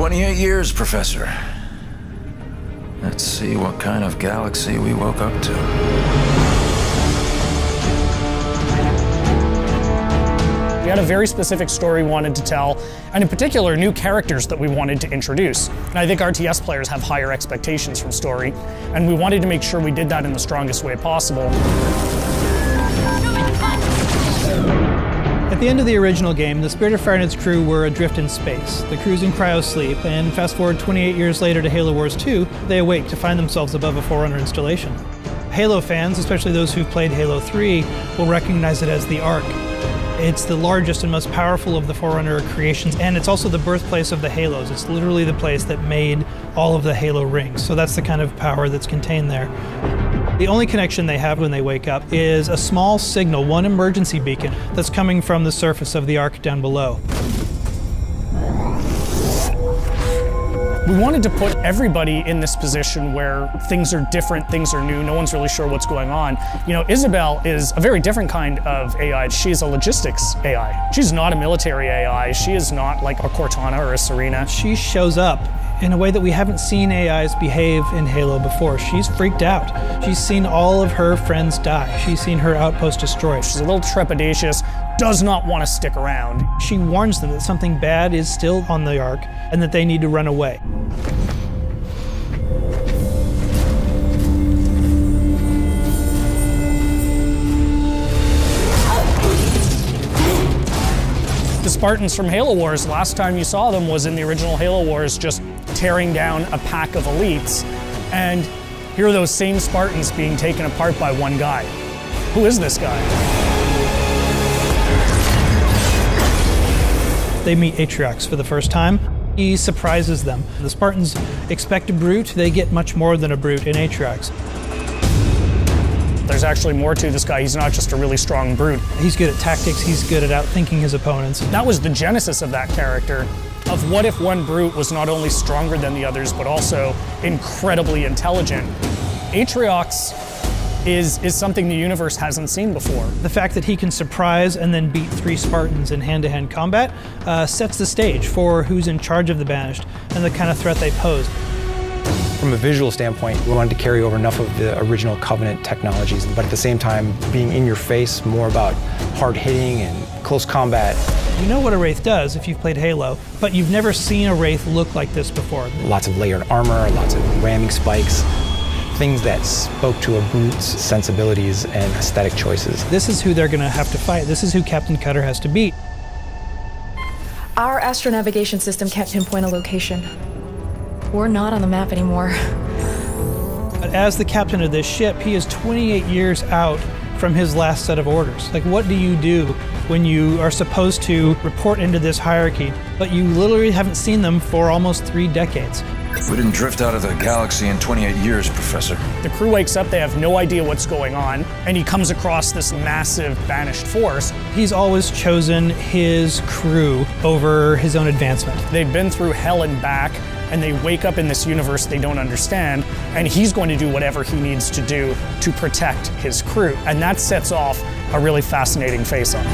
28 years, Professor. Let's see what kind of galaxy we woke up to. We had a very specific story we wanted to tell, and in particular, new characters that we wanted to introduce. And I think RTS players have higher expectations from story, and we wanted to make sure we did that in the strongest way possible. At the end of the original game, the Spirit of Fire and its crew were adrift in space. The crew's in cryosleep, and fast forward 28 years later to Halo Wars 2, they awake to find themselves above a Forerunner installation. Halo fans, especially those who've played Halo 3, will recognize it as the Ark. It's the largest and most powerful of the Forerunner creations, and it's also the birthplace of the Halos. It's literally the place that made all of the Halo rings, so that's the kind of power that's contained there. The only connection they have when they wake up is a small signal, one emergency beacon, that's coming from the surface of the Ark down below. We wanted to put everybody in this position where things are different, things are new, no one's really sure what's going on. You know, Isabel is a very different kind of AI. She's a logistics AI. She's not a military AI. She is not like a Cortana or a Serena. She shows up in a way that we haven't seen AIs behave in Halo before. She's freaked out. She's seen all of her friends die. She's seen her outpost destroyed. She's a little trepidatious, does not want to stick around. She warns them that something bad is still on the Ark and that they need to run away. The Spartans from Halo Wars, last time you saw them was in the original Halo Wars, just tearing down a pack of elites. And here are those same Spartans being taken apart by one guy. Who is this guy? They meet Atriox for the first time. He surprises them. The Spartans expect a brute, they get much more than a brute in Atriox. There's actually more to this guy. He's not just a really strong brute. He's good at tactics, he's good at outthinking his opponents. That was the genesis of that character, of what if one brute was not only stronger than the others, but also incredibly intelligent. Atriox is something the universe hasn't seen before. The fact that he can surprise and then beat 3 Spartans in hand-to-hand combat sets the stage for who's in charge of the Banished and the kind of threat they pose. From a visual standpoint, we wanted to carry over enough of the original Covenant technologies, but at the same time, being in your face, more about hard hitting and close combat. You know what a Wraith does if you've played Halo, but you've never seen a Wraith look like this before. Lots of layered armor, lots of ramming spikes, things that spoke to a brute's sensibilities and aesthetic choices. This is who they're going to have to fight. This is who Captain Cutter has to beat. Our astronavigation system can't pinpoint a location. We're not on the map anymore. But as the captain of this ship, he is 28 years out from his last set of orders. Like, what do you do when you are supposed to report into this hierarchy, but you literally haven't seen them for almost 3 decades? We didn't drift out of the galaxy in 28 years, Professor. The crew wakes up, they have no idea what's going on, and he comes across this massive banished force. He's always chosen his crew over his own advancement. They've been through hell and back, and they wake up in this universe they don't understand, and he's going to do whatever he needs to do to protect his crew. And that sets off a really fascinating face-off.